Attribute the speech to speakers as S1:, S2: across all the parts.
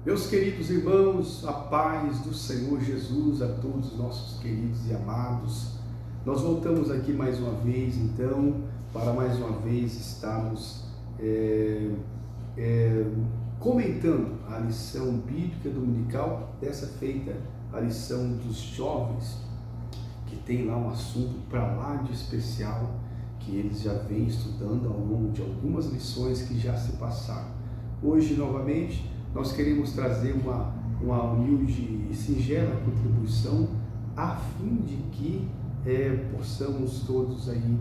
S1: Meus queridos irmãos, a paz do Senhor Jesus a todos os nossos queridos e amados. Nós voltamos aqui mais uma vez, então, para mais uma vez estarmos comentando a lição bíblica dominical, dessa feita a lição dos jovens, que tem lá um assunto para lá de especial, que eles já vêm estudando ao longo de algumas lições que já se passaram. Hoje, novamente, nós queremos trazer uma humilde e singela contribuição a fim de que possamos todos aí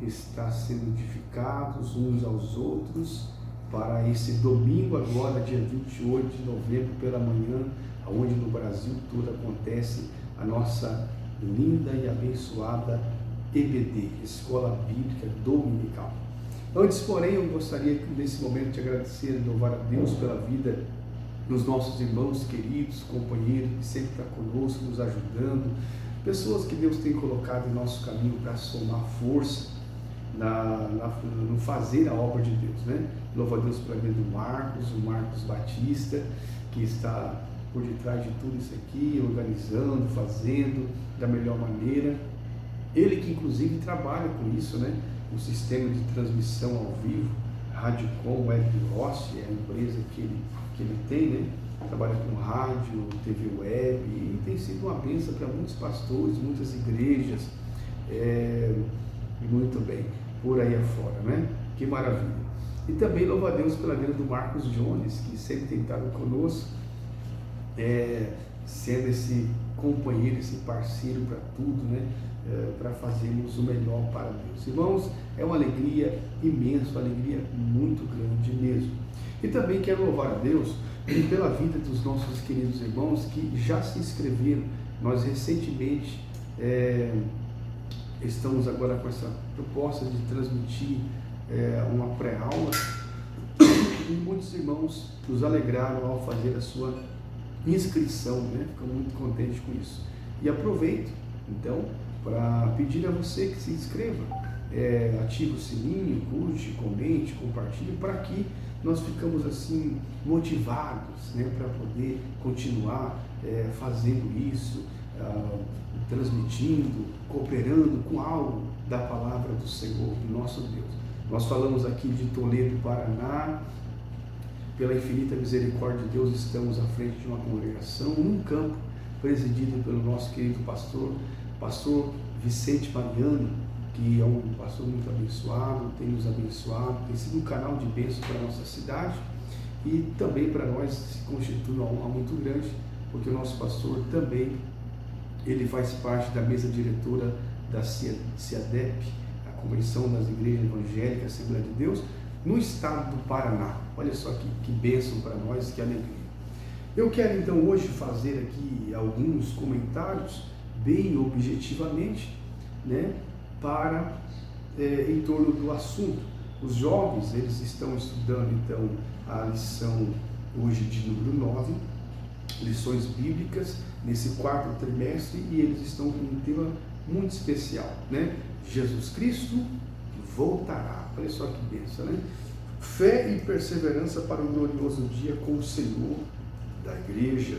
S1: estar sendo edificados uns aos outros para esse domingo agora, dia 28 de novembro, pela manhã, onde no Brasil todo acontece a nossa linda e abençoada EBD, Escola Bíblica Dominical. Antes, porém, eu gostaria nesse momento de agradecer e louvar a Deus pela vida dos nossos irmãos queridos, companheiros que sempre estão conosco, nos ajudando, pessoas que Deus tem colocado em nosso caminho para somar força no fazer a obra de Deus, né? Louvo a Deus pela vida do o Marcos Batista, que está por detrás de tudo isso aqui, organizando, fazendo da melhor maneira. Ele que inclusive trabalha com isso, né? O sistema de transmissão ao vivo, Radiocom Web Host, é a empresa que ele tem, né? Trabalha com rádio, TV web, e tem sido uma bênção para muitos pastores, muitas igrejas, muito bem, por aí afora, né? Que maravilha. E também louvo a Deus pela vida do Marcos Jones, que sempre tem estado conosco, sendo esse companheiro, esse parceiro para tudo, né? Para fazermos o melhor para Deus. Irmãos, é uma alegria imensa, uma alegria muito grande mesmo. E também quero louvar a Deus pela vida dos nossos queridos irmãos que já se inscreveram. Nós recentemente estamos agora com essa proposta de transmitir uma pré-aula e muitos irmãos nos alegraram ao fazer a sua inscrição, né? Fico muito contente com isso. E aproveito, então, para pedir a você que se inscreva, ative o sininho, curte, comente, compartilhe, para que nós ficamos assim motivados, né, para poder continuar fazendo isso, transmitindo, cooperando com algo da palavra do Senhor, do nosso Deus. Nós falamos aqui de Toledo, Paraná. Pela infinita misericórdia de Deus, estamos à frente de uma congregação, num campo presidido pelo nosso querido pastor Vicente Mariano, que é um pastor muito abençoado, tem nos abençoado, tem sido um canal de bênção para a nossa cidade e também para nós se constitui uma honra muito grande, porque o nosso pastor também, ele faz parte da mesa diretora da CIADEP, a Convenção das Igrejas Evangélicas Assembleia de Deus, no estado do Paraná. Olha só que bênção para nós, que alegria. Eu quero então hoje fazer aqui alguns comentários bem objetivamente, né, em torno do assunto. Os jovens, eles estão estudando então a lição hoje de número 9, lições bíblicas, nesse quarto trimestre, e eles estão com um tema muito especial, né? Jesus Cristo voltará. Olha só que bênção, né? Fé e perseverança para o glorioso dia com o Senhor da igreja.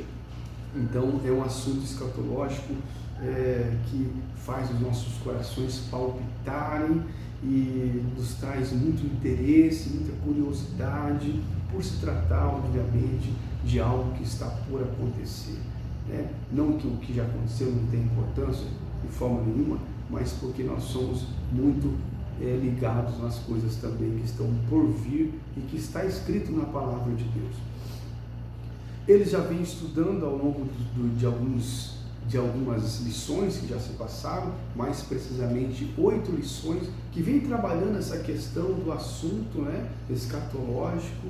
S1: Então é um assunto escatológico que faz os nossos corações palpitarem e nos traz muito interesse, muita curiosidade, por se tratar, obviamente, de algo que está por acontecer, né? Não que o que já aconteceu não tenha importância de forma nenhuma, mas porque nós somos muito ligados nas coisas também que estão por vir e que está escrito na palavra de Deus. Eles já vêm estudando ao longo de algumas lições que já se passaram, mais precisamente 8 lições, que vem trabalhando essa questão do assunto, né, escatológico,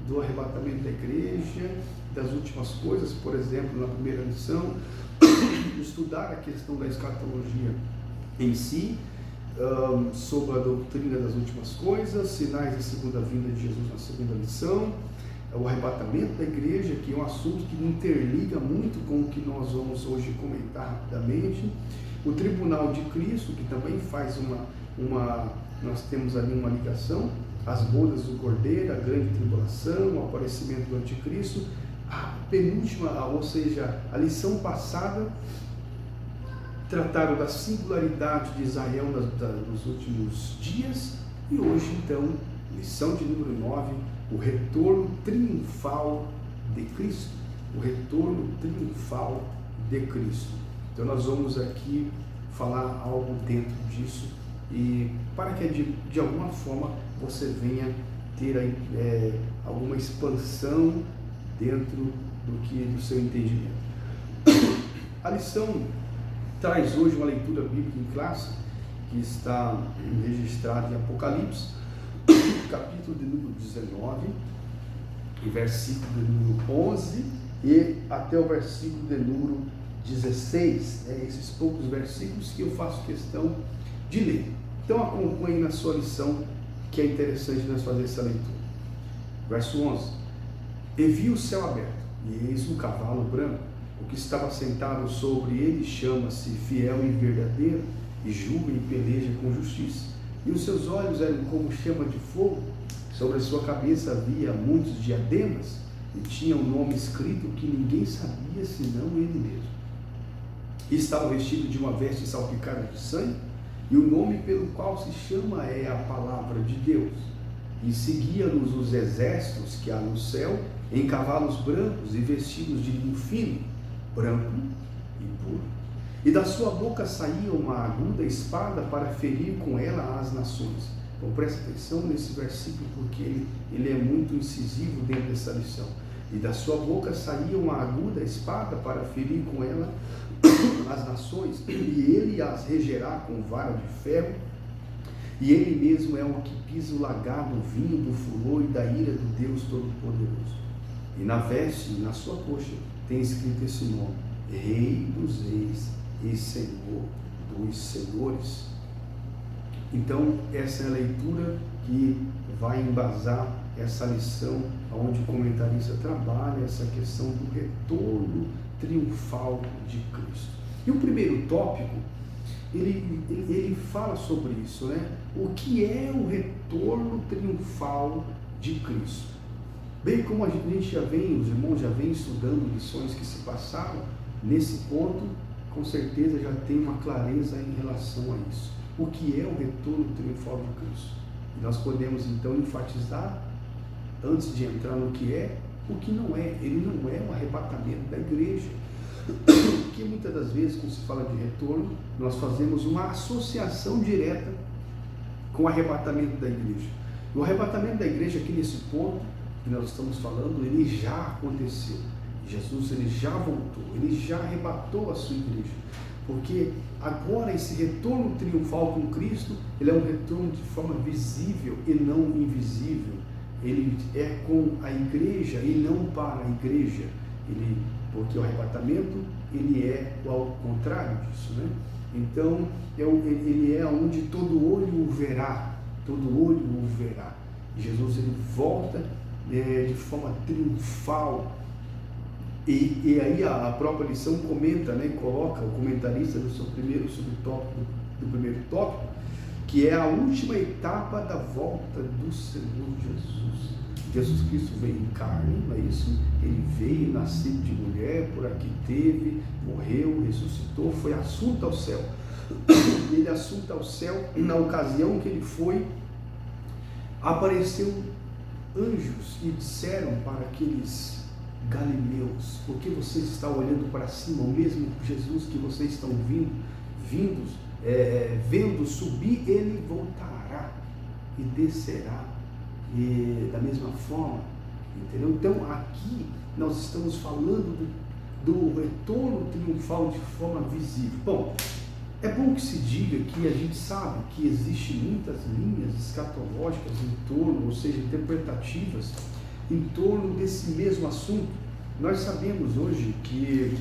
S1: do arrebatamento da igreja, das últimas coisas. Por exemplo, na primeira lição, estudar a questão da escatologia em si, sobre a doutrina das últimas coisas, sinais da segunda vinda de Jesus na segunda lição, o arrebatamento da igreja, que é um assunto que interliga muito com o que nós vamos hoje comentar rapidamente, o tribunal de Cristo, que também faz nós temos ali uma ligação, as bodas do Cordeiro, a grande tribulação, o aparecimento do anticristo, A penúltima, ou seja, a lição passada, trataram da singularidade de Israel nos últimos dias, e hoje, então, lição de número 9, o retorno triunfal de Cristo. O retorno triunfal de Cristo. Então, nós vamos aqui falar algo dentro disso, e para que de alguma forma você venha ter alguma expansão dentro do seu entendimento. A lição traz hoje uma leitura bíblica em classe que está registrada em Apocalipse, capítulo de número 19, e versículo de número 11 e até o versículo de número 16. Esses poucos versículos que eu faço questão de ler. Então acompanhe na sua lição, que é interessante nós fazer essa leitura. Verso 11: E vi o céu aberto, e eis um cavalo branco. O que estava sentado sobre ele chama-se Fiel e Verdadeiro, e julga e peleja com justiça. E os seus olhos eram como chama de fogo. Sobre a sua cabeça havia muitos diademas, e tinha um nome escrito que ninguém sabia senão ele mesmo. E estava vestido de uma veste salpicada de sangue, e o nome pelo qual se chama é a Palavra de Deus. E seguia-nos os exércitos que há no céu, em cavalos brancos e vestidos de linho fino, branco e puro. E da sua boca saía uma aguda espada para ferir com ela as nações. Então preste atenção nesse versículo, porque ele é muito incisivo dentro dessa lição. E da sua boca saía uma aguda espada para ferir com ela as nações, e ele as regerá com vara de ferro, e ele mesmo é o que pisa o lagar do vinho do furor e da ira do Deus Todo-Poderoso. E na veste e na sua coxa tem escrito esse nome: Rei dos Reis e Senhor dos Senhores. Então essa é a leitura que vai embasar essa lição, onde o comentarista trabalha essa questão do retorno triunfal de Cristo. E o primeiro tópico, ele fala sobre isso, né? O que é o retorno triunfal de Cristo? Bem como a gente já vem, os irmãos já vêm estudando lições que se passaram, nesse ponto, com certeza já tem uma clareza em relação a isso. O que é o retorno triunfal de Cristo? E nós podemos então enfatizar, antes de entrar no que é, o que não é. Ele não é um arrebatamento da igreja. Porque muitas das vezes, quando se fala de retorno, nós fazemos uma associação direta com o arrebatamento da igreja. O arrebatamento da igreja, aqui nesse ponto que nós estamos falando, ele já aconteceu. Jesus, ele já voltou, ele já arrebatou a sua igreja. Porque agora esse retorno triunfal com Cristo, ele é um retorno de forma visível e não invisível. Ele é com a igreja e não para a igreja. Porque o arrebatamento, ele é ao contrário disso, né? Então, ele é onde todo olho o verá, todo olho o verá. E Jesus, ele volta de forma triunfal. E aí a própria lição comenta, né, coloca o comentarista no seu primeiro subtópico, do primeiro tópico, que é a última etapa da volta do Senhor Jesus. Jesus Cristo veio em carne, não é isso? Ele veio, nascido de mulher, por aqui teve, morreu, ressuscitou, foi assunto ao céu. Ele assunto ao céu, na ocasião que ele foi, apareceu anjos e disseram para aqueles galileus: por que vocês estão olhando para cima? O mesmo Jesus que vocês estão vendo subir, ele voltará e descerá da mesma forma, entendeu? Então aqui nós estamos falando do retorno triunfal de forma visível. Bom, é bom que se diga que a gente sabe que existem muitas linhas escatológicas em torno, ou seja, interpretativas em torno desse mesmo assunto. Nós sabemos hoje que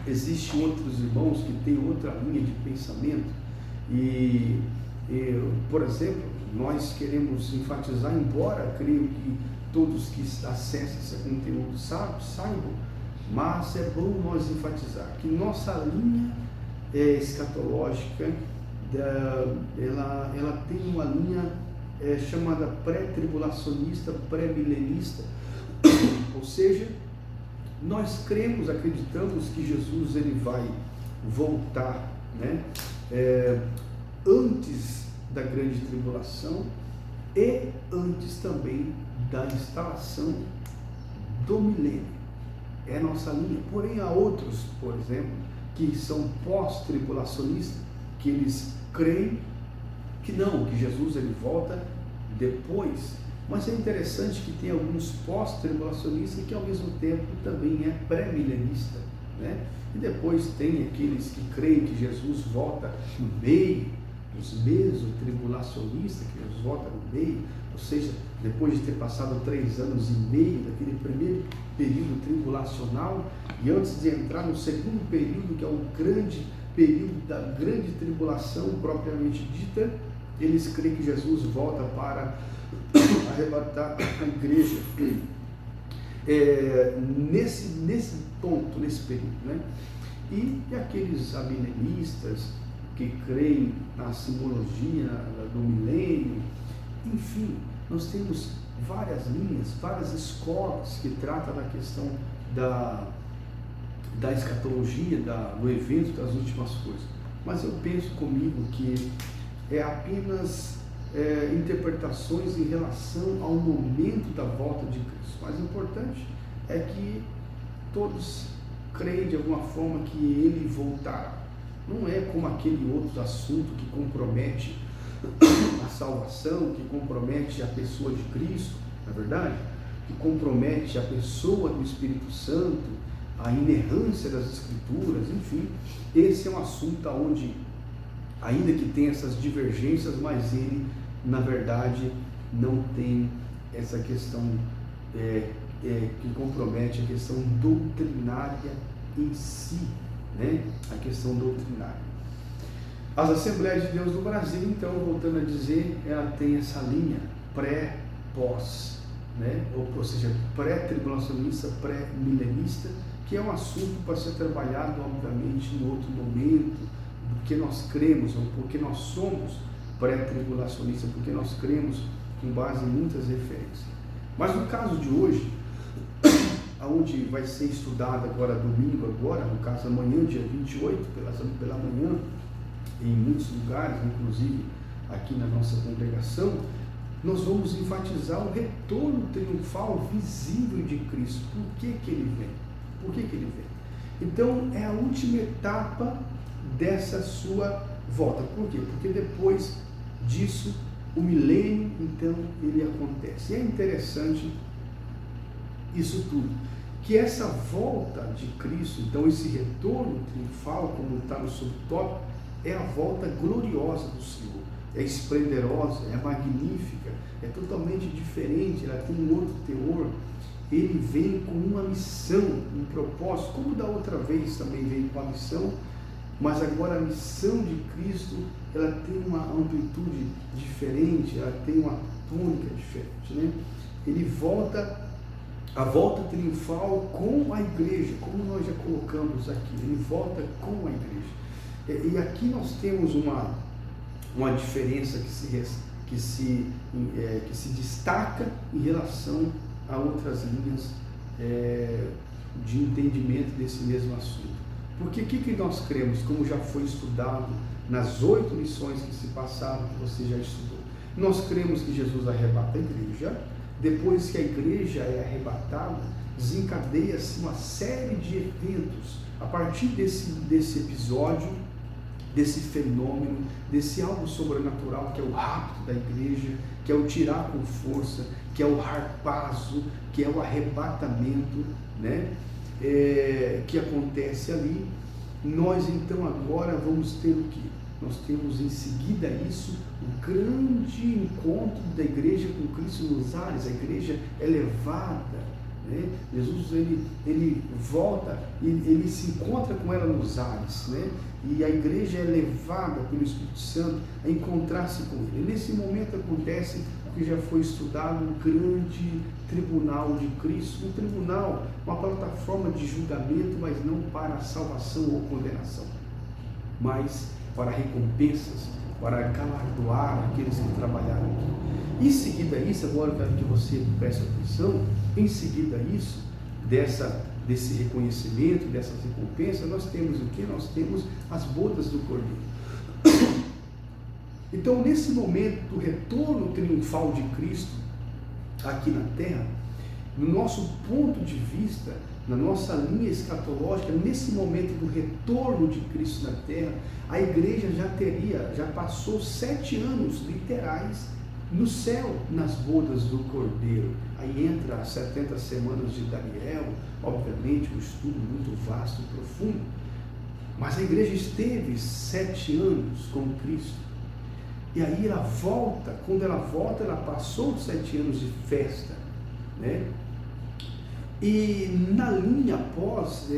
S1: existem outros irmãos que têm outra linha de pensamento e por exemplo, nós queremos enfatizar, embora creio que todos que acessam esse conteúdo saibam, mas é bom nós enfatizar que nossa linha escatológica, ela tem uma linha chamada pré-tribulacionista, pré-milenista, ou seja, nós cremos, acreditamos que Jesus ele vai voltar, né? Antes da grande tribulação e antes também da instalação do milênio. É a nossa linha. Porém, há outros, por exemplo, que são pós-tribulacionistas, que eles creem que não, que Jesus ele volta depois. Mas é interessante que tem alguns pós-tribulacionistas que ao mesmo tempo também é pré-milenista, né? E depois tem aqueles que creem que Jesus volta no meio, os meso-tribulacionistas, que Jesus volta no meio, ou seja, depois de ter passado 3 anos e meio daquele primeiro período tribulacional, e antes de entrar no segundo período, que é o grande período da grande tribulação propriamente dita, eles creem que Jesus volta para arrebatar a igreja nesse ponto, nesse período, né? E aqueles amilenistas que creem na simbologia do milênio, enfim, nós temos várias linhas, várias escolas que tratam da questão da escatologia, do evento das últimas coisas. Mas eu penso comigo que é apenas interpretações em relação ao momento da volta de Cristo. O mais importante é que todos creem de alguma forma que ele voltará. Não é como aquele outro assunto que compromete a salvação, que compromete a pessoa de Cristo, na verdade, que compromete a pessoa do Espírito Santo, a inerrância das Escrituras, enfim. Esse é um assunto onde, ainda que tenha essas divergências, mas ele, na verdade, não tem essa questão que compromete a questão doutrinária em si, né? A questão doutrinária. As Assembleias de Deus do Brasil, então, voltando a dizer, ela tem essa linha pré-pós, né? Ou seja, pré-tribulacionista, pré-milenista, que é um assunto para ser trabalhado, obviamente, em outro momento, porque nós cremos, ou porque nós somos pré-tribulacionistas, porque nós cremos com base em muitas referências. Mas no caso de hoje, onde vai ser estudado agora domingo, no caso amanhã, dia 28, pela manhã, em muitos lugares, inclusive aqui na nossa congregação, nós vamos enfatizar o retorno triunfal visível de Cristo. Por que ele vem? Por que ele vem? Então, é a última etapa dessa sua volta. Por quê? Porque depois disso, o milênio, então, ele acontece. E é interessante isso tudo, que essa volta de Cristo, então esse retorno triunfal, como está no subtópico, é a volta gloriosa do Senhor, é esplendorosa, é magnífica, é totalmente diferente, ela tem um outro teor. Ele vem com uma missão, um propósito, como da outra vez também veio com a missão, mas agora a missão de Cristo, ela tem uma amplitude diferente, ela tem uma tônica diferente, né? Ele volta, a volta triunfal com a igreja, como nós já colocamos aqui, ele volta com a igreja. E aqui nós temos uma diferença que se destaca em relação a outras linhas de entendimento desse mesmo assunto. Porque o que nós cremos, como já foi estudado nas 8 lições que se passaram, que você já estudou? Nós cremos que Jesus arrebata a igreja. Depois que a igreja é arrebatada, desencadeia-se uma série de eventos a partir desse episódio, desse fenômeno, desse algo sobrenatural que é o rapto da igreja, que é o tirar com força, que é o harpazo, que é o arrebatamento, né? Que acontece ali. Nós então agora vamos ter o quê? Nós temos em seguida isso, o grande encontro da igreja com Cristo nos ares, a igreja elevada, né? Jesus ele volta e ele se encontra com ela nos ares, né? E a igreja é levada pelo Espírito Santo a encontrar-se com ele. E nesse momento acontece o que já foi estudado, o grande tribunal de Cristo, um tribunal, uma plataforma de julgamento, mas não para a salvação ou condenação, mas para recompensas, para galardoar aqueles que trabalharam aqui. Em seguida a isso, agora eu quero que você preste atenção, em seguida a isso, desse reconhecimento, dessas recompensas, nós temos o quê? Nós temos as bodas do Cordeiro. Então, nesse momento do retorno triunfal de Cristo aqui na terra, no nosso ponto de vista, na nossa linha escatológica, nesse momento do retorno de Cristo na terra, a igreja já passou 7 anos literais no céu, nas bodas do Cordeiro. Aí entra as 70 semanas de Daniel, obviamente um estudo muito vasto e profundo, mas a igreja esteve 7 anos com Cristo, e aí ela volta. Quando ela volta, ela passou os 7 anos de festa, né? E na linha após,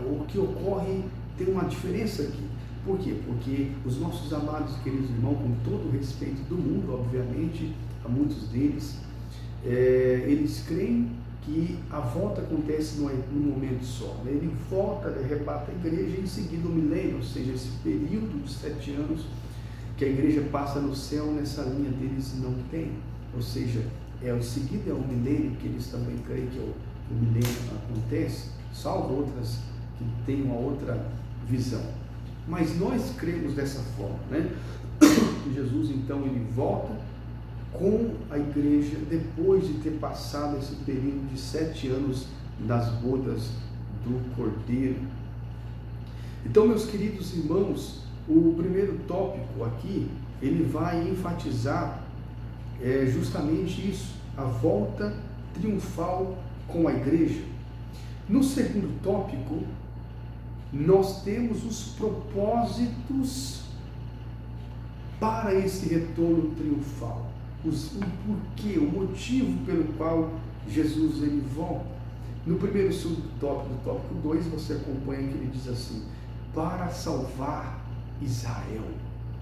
S1: o que ocorre tem uma diferença aqui. Por quê? Porque os nossos amados e queridos irmãos, com todo o respeito do mundo, obviamente, a muitos deles, eles creem que a volta acontece num momento só, né? Ele volta, arrebata a igreja, e em seguida o milênio, ou seja, esse período de 7 anos que a igreja passa no céu, nessa linha deles não tem. Ou seja, em seguida é o milênio, que eles também creem que o milênio acontece, salvo outras que têm uma outra visão. Mas nós cremos dessa forma, né? Que Jesus, então, ele volta com a igreja depois de ter passado esse período de 7 anos das bodas do Cordeiro. Então, meus queridos irmãos, o primeiro tópico aqui, ele vai enfatizar justamente isso, a volta triunfal com a igreja. No segundo tópico, nós temos os propósitos para esse retorno triunfal, o porquê, o motivo pelo qual Jesus ele volta. No primeiro subtópico, do tópico 2, você acompanha que ele diz assim: para salvar Israel,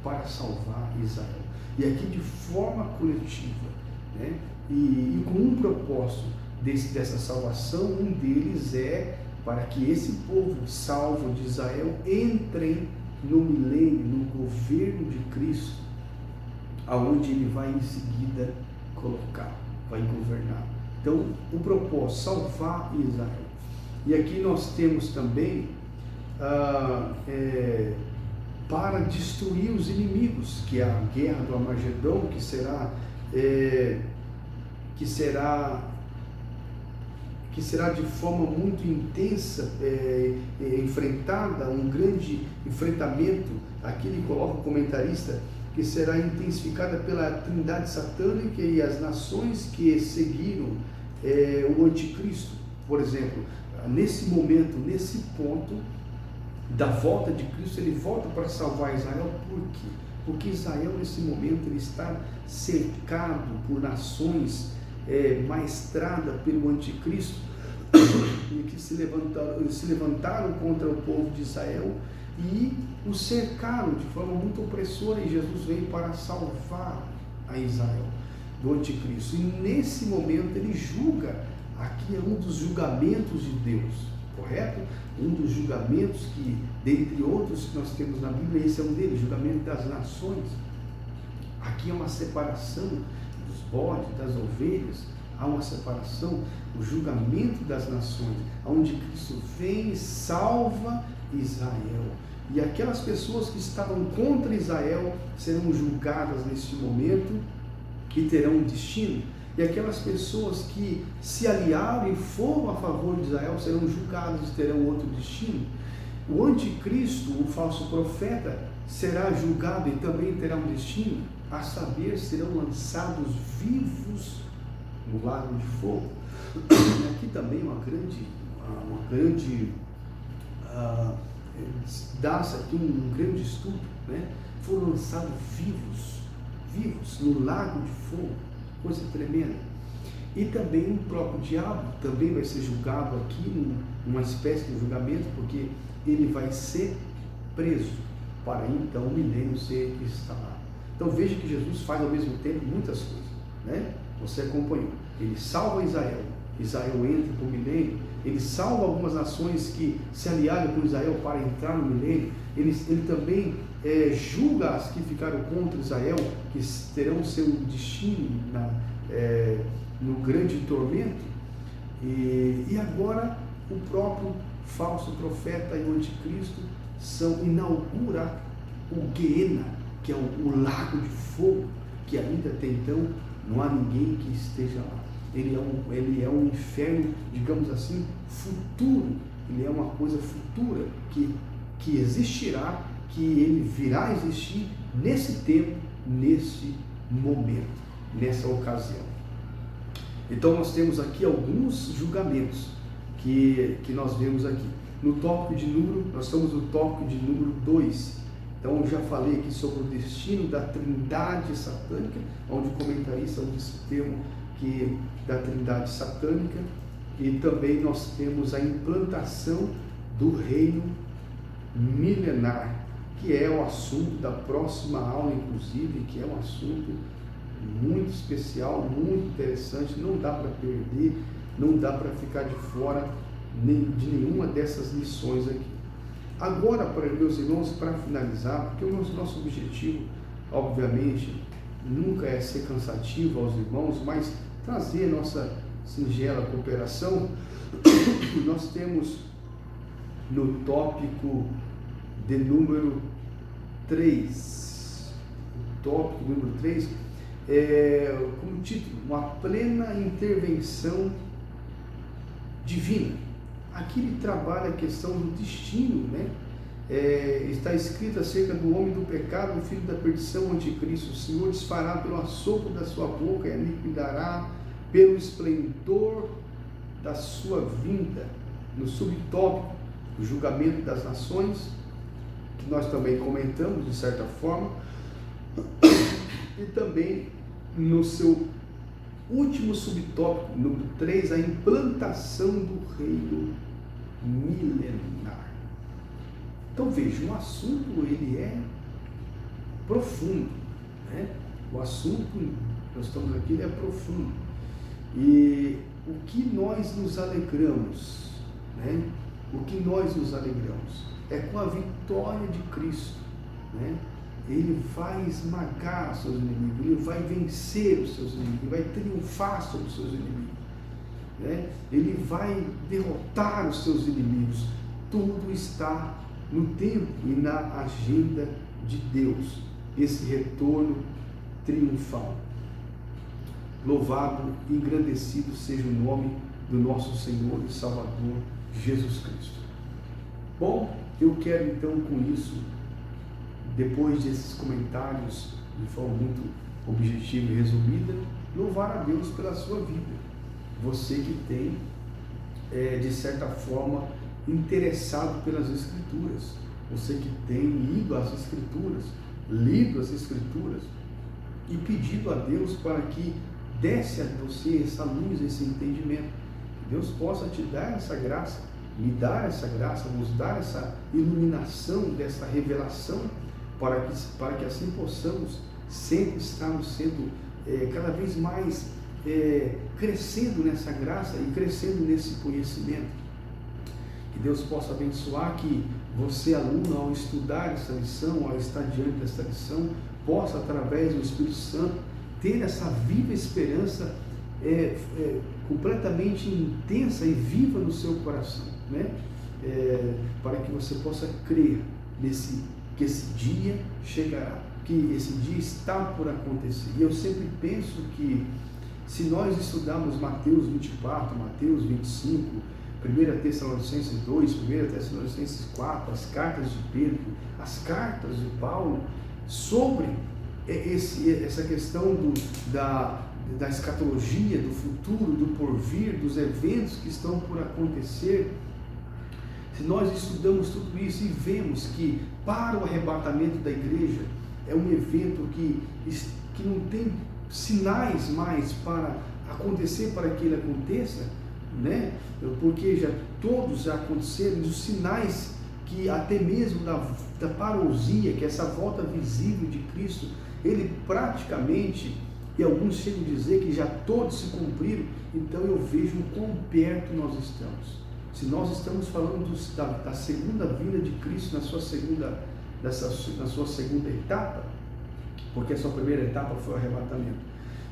S1: para salvar Israel. E aqui de forma coletiva, né? E com um propósito dessa salvação, um deles é para que esse povo salvo de Israel entre no milênio, no governo de Cristo, aonde ele vai em seguida colocar, vai governar. Então, o propósito, salvar Israel. E aqui nós temos também para destruir os inimigos, que é a guerra do Armagedon, que será de forma muito intensa enfrentada, um grande enfrentamento. Aqui ele coloca o comentarista que será intensificada pela trindade satânica e as nações que seguiram o anticristo. Por exemplo, nesse momento, nesse ponto da volta de Cristo, ele volta para salvar Israel. Por quê? Porque Israel nesse momento ele está cercado por nações maestrada pelo anticristo, que se levantaram contra o povo de Israel e o cercaram de forma muito opressora, e Jesus veio para salvar a Israel do anticristo. E nesse momento ele julga, aqui é um dos julgamentos de Deus, correto? Um dos julgamentos que, dentre outros que nós temos na Bíblia, esse é um deles, julgamento das nações. Aqui é uma separação dos bodes, das ovelhas, há uma separação, o julgamento das nações, onde Cristo vem e salva Israel. E aquelas pessoas que estavam contra Israel serão julgadas neste momento e terão um destino. E aquelas pessoas que se aliaram e foram a favor de Israel serão julgadas e terão outro destino. O anticristo, o falso profeta, será julgado e também terá um destino, a saber, serão lançados vivos no lago de fogo. Aqui também dá-se aqui um grande estudo, né? Foram lançados vivos no lago de fogo, coisa tremenda. E também o próprio diabo também vai ser julgado aqui, numa espécie de julgamento, porque ele vai ser preso, para então o milênio ser instalado. Então veja que Jesus faz ao mesmo tempo muitas coisas, né? Você acompanhou, ele salva Israel entra para o milênio, ele salva algumas nações que se aliaram com Israel para entrar no milênio, ele também julga as que ficaram contra Israel, que terão seu destino no grande tormento. E agora o próprio falso profeta e o anticristo inaugura o Guiena, que é o lago de fogo, que ainda até então não há ninguém que esteja lá. Ele é um inferno, digamos assim, futuro. Ele é uma coisa futura que existirá, que ele virá a existir nesse tempo, nesse momento, nessa ocasião. Então nós temos aqui alguns julgamentos que nós vemos aqui. No tópico de número, nós estamos no tópico de número 2. Então eu já falei aqui sobre o destino da trindade satânica, onde o comentarista usa esse termo da trindade satânica, e também nós temos a implantação do reino milenar, que é o assunto da próxima aula, inclusive, que é um assunto muito especial, muito interessante, não dá para perder, não dá para ficar de fora de nenhuma dessas lições aqui. Agora, para meus irmãos, para finalizar, porque o nosso objetivo, obviamente, nunca é ser cansativo aos irmãos, mas trazer nossa singela cooperação, nós temos no tópico de número 3, o tópico número 3, como título, uma plena intervenção divina. Aqui ele trabalha a questão do destino, né? Está escrito acerca do homem do pecado, do filho da perdição, o anticristo. O Senhor desfará pelo assopro da sua boca e aniquilará pelo esplendor da sua vinda. No subtópico, o julgamento das nações, que nós também comentamos de certa forma, e também no seu último subtópico, número 3, a implantação do reino milenar. Então veja, o assunto ele é profundo, né? O assunto, nós estamos aqui, ele é profundo. E o que nós nos alegramos, né? O que nós nos alegramos é com a vitória de Cristo, né? Ele vai esmagar os seus inimigos, ele vai vencer os seus inimigos, ele vai triunfar sobre os seus inimigos, né? Ele vai derrotar os seus inimigos. Tudo está no tempo e na agenda de Deus, esse retorno triunfal. Louvado e engrandecido seja o nome do nosso Senhor e Salvador Jesus Cristo. Bom, eu quero então com isso, depois desses comentários de forma muito objetiva e resumida, louvar a Deus pela sua vida. Você que tem, de certa forma, interessado pelas Escrituras, você que tem lido as Escrituras e pedido a Deus para que desse a você essa luz, esse entendimento, que Deus possa te dar essa graça, me dar essa graça, nos dar essa iluminação dessa revelação, para que assim possamos sempre estarmos sendo cada vez mais crescendo nessa graça e crescendo nesse conhecimento. Que Deus possa abençoar, que você, aluno, ao estudar essa lição, ao estar diante dessa lição, possa, através do Espírito Santo, ter essa viva esperança completamente intensa e viva no seu coração, né? Para que você possa crer que esse dia chegará, que esse dia está por acontecer. E eu sempre penso que, se nós estudarmos Mateus 24, Mateus 25, 1 Tessalonicenses 2, 1 Tessalonicenses 4, as cartas de Pedro, as cartas de Paulo, sobre essa questão da escatologia, do futuro, do porvir, dos eventos que estão por acontecer, se nós estudamos tudo isso e vemos que para o arrebatamento da igreja é um evento que não tem sinais mais para acontecer, para que ele aconteça, né? Porque todos já aconteceram, os sinais que até mesmo da parousia, que é essa volta visível de Cristo, ele praticamente, e alguns chegam a dizer que já todos se cumpriram. Então eu vejo o quão perto nós estamos. Se nós estamos falando da segunda vinda de Cristo na sua segunda etapa, porque a sua primeira etapa foi o arrebatamento,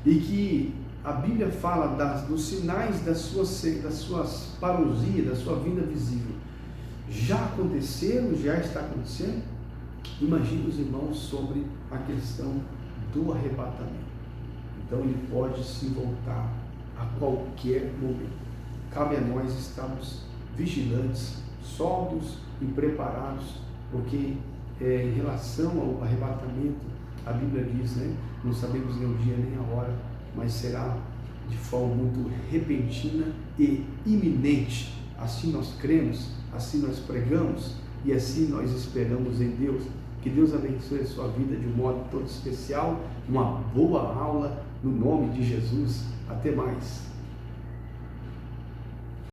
S1: e que a Bíblia fala dos sinais das suas parousias, da sua vinda visível. Já aconteceram, já está acontecendo. Imagine os irmãos sobre a questão do arrebatamento. Então ele pode se voltar a qualquer momento. Cabe a nós estarmos vigilantes, sóbrios e preparados, porque em relação ao arrebatamento, a Bíblia diz, né, não sabemos nem o dia nem a hora, mas será de forma muito repentina e iminente. Assim nós cremos, assim nós pregamos e assim nós esperamos em Deus. Que Deus abençoe a sua vida de um modo todo especial. Uma boa aula no nome de Jesus. Até mais.